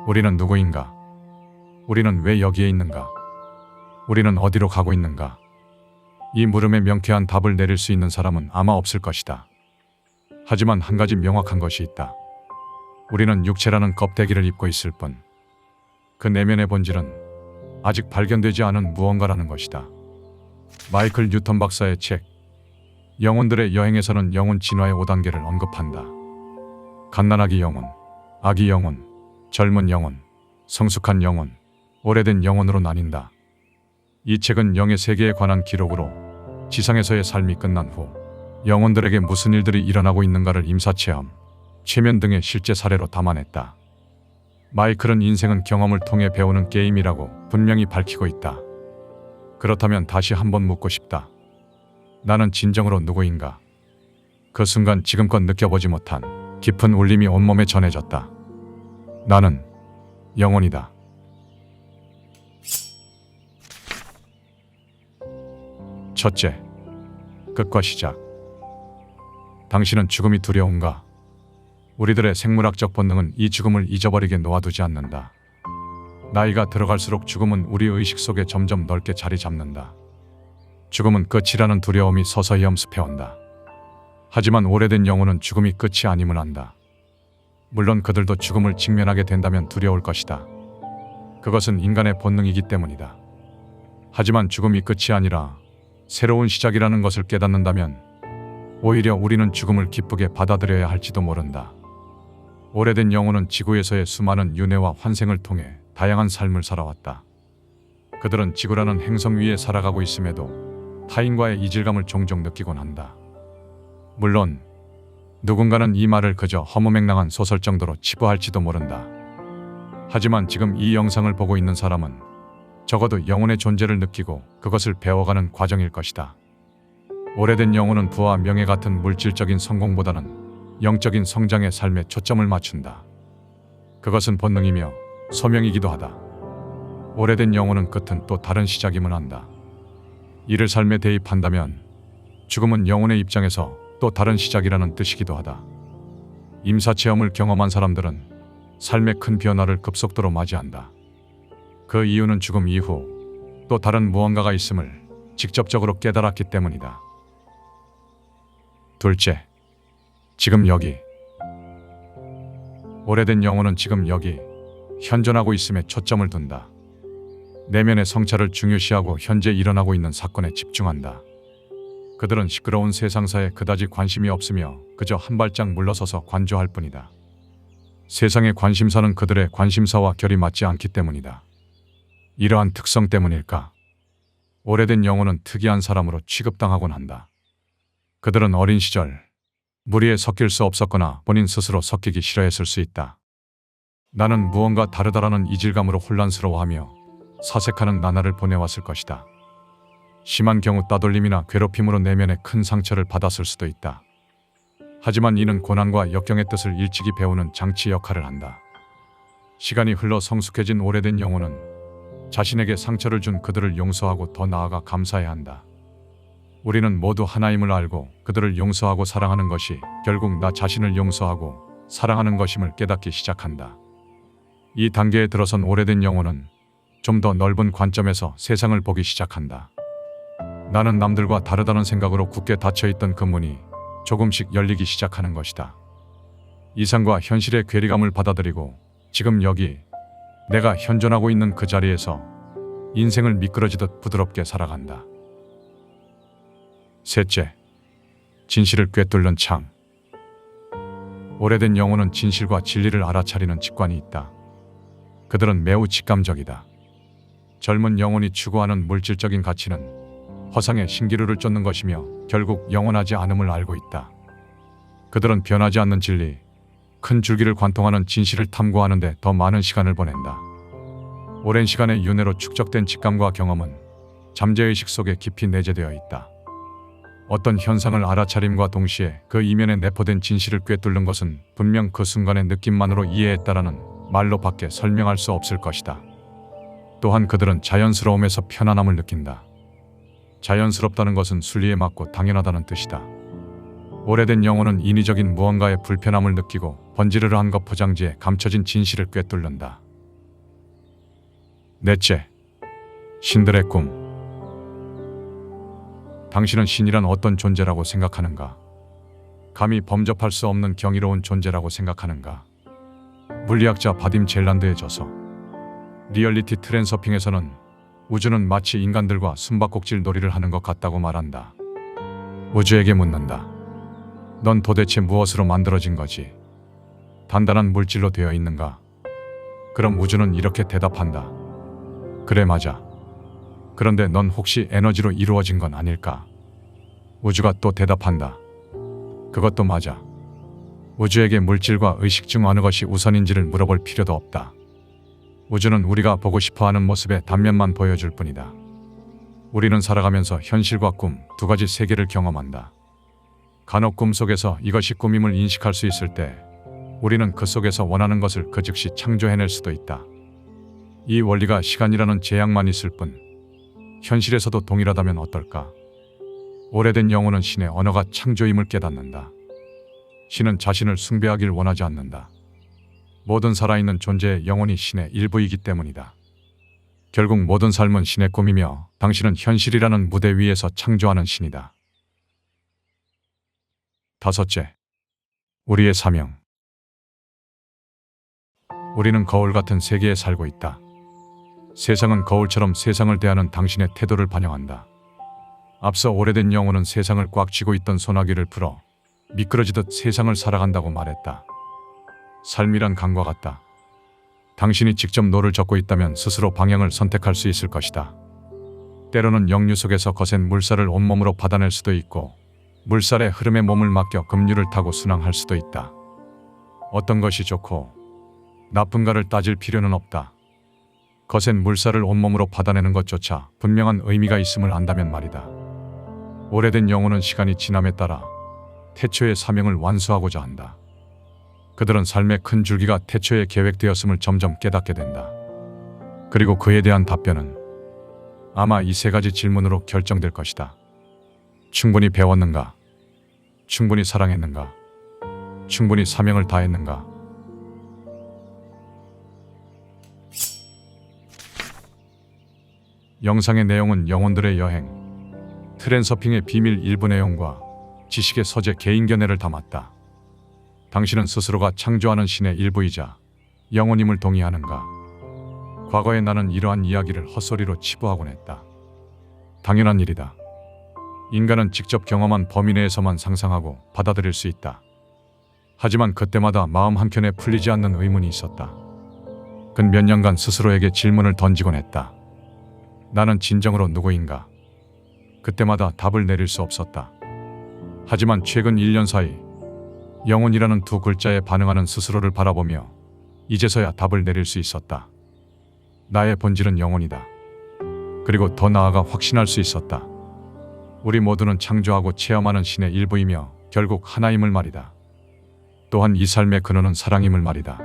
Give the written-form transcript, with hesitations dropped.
우리는 누구인가? 우리는 왜 여기에 있는가? 우리는 어디로 가고 있는가? 이 물음에 명쾌한 답을 내릴 수 있는 사람은 아마 없을 것이다. 하지만 한 가지 명확한 것이 있다. 우리는 육체라는 껍데기를 입고 있을 뿐, 그 내면의 본질은 아직 발견되지 않은 무언가라는 것이다. 마이클 뉴턴 박사의 책 영혼들의 여행에서는 영혼 진화의 5단계를 언급한다. 갓난아기 영혼, 아기 영혼, 젊은 영혼, 성숙한 영혼, 오래된 영혼으로 나뉜다. 이 책은 영의 세계에 관한 기록으로 지상에서의 삶이 끝난 후 영혼들에게 무슨 일들이 일어나고 있는가를 임사체험, 최면 등의 실제 사례로 담아냈다. 마이클은 인생은 경험을 통해 배우는 게임이라고 분명히 밝히고 있다. 그렇다면 다시 한번 묻고 싶다. 나는 진정으로 누구인가? 그 순간 지금껏 느껴보지 못한 깊은 울림이 온몸에 전해졌다. 나는 영혼이다. 첫째, 끝과 시작. 당신은 죽음이 두려운가? 우리들의 생물학적 본능은 이 죽음을 잊어버리게 놓아두지 않는다. 나이가 들어갈수록 죽음은 우리 의식 속에 점점 넓게 자리 잡는다. 죽음은 끝이라는 두려움이 서서히 엄습해온다. 하지만 오래된 영혼은 죽음이 끝이 아님을 안다. 물론 그들도 죽음을 직면하게 된다면 두려울 것이다. 그것은 인간의 본능이기 때문이다. 하지만 죽음이 끝이 아니라 새로운 시작이라는 것을 깨닫는다면 오히려 우리는 죽음을 기쁘게 받아들여야 할지도 모른다. 오래된 영혼은 지구에서의 수많은 윤회와 환생을 통해 다양한 삶을 살아왔다. 그들은 지구라는 행성 위에 살아가고 있음에도 타인과의 이질감을 종종 느끼곤 한다. 물론 누군가는 이 말을 그저 허무맹랑한 소설 정도로 치부할지도 모른다. 하지만 지금 이 영상을 보고 있는 사람은 적어도 영혼의 존재를 느끼고 그것을 배워가는 과정일 것이다. 오래된 영혼은 부와 명예 같은 물질적인 성공보다는 영적인 성장의 삶에 초점을 맞춘다. 그것은 본능이며 소명이기도 하다. 오래된 영혼은 끝은 또 다른 시작임을 안다. 이를 삶에 대입한다면 죽음은 영혼의 입장에서 또 다른 시작이라는 뜻이기도 하다. 임사체험을 경험한 사람들은 삶의 큰 변화를 급속도로 맞이한다. 그 이유는 죽음 이후 또 다른 무언가가 있음을 직접적으로 깨달았기 때문이다. 둘째, 지금 여기. 오래된 영혼은 지금 여기 현존하고 있음에 초점을 둔다. 내면의 성찰을 중요시하고 현재 일어나고 있는 사건에 집중한다. 그들은 시끄러운 세상사에 그다지 관심이 없으며 그저 한 발짝 물러서서 관조할 뿐이다. 세상의 관심사는 그들의 관심사와 결이 맞지 않기 때문이다. 이러한 특성 때문일까? 오래된 영혼은 특이한 사람으로 취급당하곤 한다. 그들은 어린 시절 무리에 섞일 수 없었거나 본인 스스로 섞이기 싫어했을 수 있다. 나는 무언가 다르다라는 이질감으로 혼란스러워하며 사색하는 나날을 보내왔을 것이다. 심한 경우 따돌림이나 괴롭힘으로 내면에 큰 상처를 받았을 수도 있다. 하지만 이는 고난과 역경의 뜻을 일찍이 배우는 장치 역할을 한다. 시간이 흘러 성숙해진 오래된 영혼은 자신에게 상처를 준 그들을 용서하고 더 나아가 감사해야 한다. 우리는 모두 하나임을 알고 그들을 용서하고 사랑하는 것이 결국 나 자신을 용서하고 사랑하는 것임을 깨닫기 시작한다. 이 단계에 들어선 오래된 영혼은 좀 더 넓은 관점에서 세상을 보기 시작한다. 나는 남들과 다르다는 생각으로 굳게 닫혀있던 그 문이 조금씩 열리기 시작하는 것이다. 이상과 현실의 괴리감을 받아들이고 지금 여기 내가 현존하고 있는 그 자리에서 인생을 미끄러지듯 부드럽게 살아간다. 셋째, 진실을 꿰뚫는 창. 오래된 영혼은 진실과 진리를 알아차리는 직관이 있다. 그들은 매우 직감적이다. 젊은 영혼이 추구하는 물질적인 가치는 허상의 신기루를 쫓는 것이며 결국 영원하지 않음을 알고 있다. 그들은 변하지 않는 진리, 큰 줄기를 관통하는 진실을 탐구하는 데 더 많은 시간을 보낸다. 오랜 시간의 윤회로 축적된 직감과 경험은 잠재의식 속에 깊이 내재되어 있다. 어떤 현상을 알아차림과 동시에 그 이면에 내포된 진실을 꿰뚫는 것은 분명 그 순간의 느낌만으로 이해했다라는 말로 밖에 설명할 수 없을 것이다. 또한 그들은 자연스러움에서 편안함을 느낀다. 자연스럽다는 것은 순리에 맞고 당연하다는 뜻이다. 오래된 영혼은 인위적인 무언가의 불편함을 느끼고 번지르르한 것 포장지에 감춰진 진실을 꿰뚫는다. 넷째, 신들의 꿈. 당신은 신이란 어떤 존재라고 생각하는가? 감히 범접할 수 없는 경이로운 존재라고 생각하는가? 물리학자 바딤 젤란드의 저서 리얼리티 트랜서핑에서는 우주는 마치 인간들과 숨바꼭질 놀이를 하는 것 같다고 말한다. 우주에게 묻는다. 넌 도대체 무엇으로 만들어진 거지? 단단한 물질로 되어 있는가? 그럼 우주는 이렇게 대답한다. 그래, 맞아. 그런데 넌 혹시 에너지로 이루어진 건 아닐까? 우주가 또 대답한다. 그것도 맞아. 우주에게 물질과 의식 중 어느 것이 우선인지를 물어볼 필요도 없다. 우주는 우리가 보고 싶어하는 모습의 단면만 보여줄 뿐이다. 우리는 살아가면서 현실과 꿈 두 가지 세계를 경험한다. 간혹 꿈속에서 이것이 꿈임을 인식할 수 있을 때 우리는 그 속에서 원하는 것을 그 즉시 창조해낼 수도 있다. 이 원리가 시간이라는 제약만 있을 뿐 현실에서도 동일하다면 어떨까? 오래된 영혼은 신의 언어가 창조임을 깨닫는다. 신은 자신을 숭배하길 원하지 않는다. 모든 살아있는 존재의 영혼이 신의 일부이기 때문이다. 결국 모든 삶은 신의 꿈이며 당신은 현실이라는 무대 위에서 창조하는 신이다. 다섯째, 우리의 사명. 우리는 거울 같은 세계에 살고 있다. 세상은 거울처럼 세상을 대하는 당신의 태도를 반영한다. 앞서 오래된 영혼은 세상을 꽉 쥐고 있던 소나기를 풀어 미끄러지듯 세상을 살아간다고 말했다. 삶이란 강과 같다. 당신이 직접 노를 젓고 있다면 스스로 방향을 선택할 수 있을 것이다. 때로는 역류 속에서 거센 물살을 온몸으로 받아낼 수도 있고 물살의 흐름에 몸을 맡겨 급류를 타고 순항할 수도 있다. 어떤 것이 좋고 나쁜가를 따질 필요는 없다. 거센 물살을 온몸으로 받아내는 것조차 분명한 의미가 있음을 안다면 말이다. 오래된 영혼은 시간이 지남에 따라 태초의 사명을 완수하고자 한다. 그들은 삶의 큰 줄기가 태초에 계획되었음을 점점 깨닫게 된다. 그리고 그에 대한 답변은 아마 이 세 가지 질문으로 결정될 것이다. 충분히 배웠는가? 충분히 사랑했는가? 충분히 사명을 다했는가? 영상의 내용은 영혼들의 여행, 트랜서핑의 비밀 일부 내용과 지식의 서재 개인 견해를 담았다. 당신은 스스로가 창조하는 신의 일부이자 영혼임을 동의하는가? 과거에 나는 이러한 이야기를 헛소리로 치부하곤 했다. 당연한 일이다. 인간은 직접 경험한 범위 내에서만 상상하고 받아들일 수 있다. 하지만 그때마다 마음 한켠에 풀리지 않는 의문이 있었다. 근 몇 년간 스스로에게 질문을 던지곤 했다. 나는 진정으로 누구인가? 그때마다 답을 내릴 수 없었다. 하지만 최근 1년 사이 영혼이라는 두 글자에 반응하는 스스로를 바라보며 이제서야 답을 내릴 수 있었다. 나의 본질은 영혼이다. 그리고 더 나아가 확신할 수 있었다. 우리 모두는 창조하고 체험하는 신의 일부이며 결국 하나임을 말이다. 또한 이 삶의 근원은 사랑임을 말이다.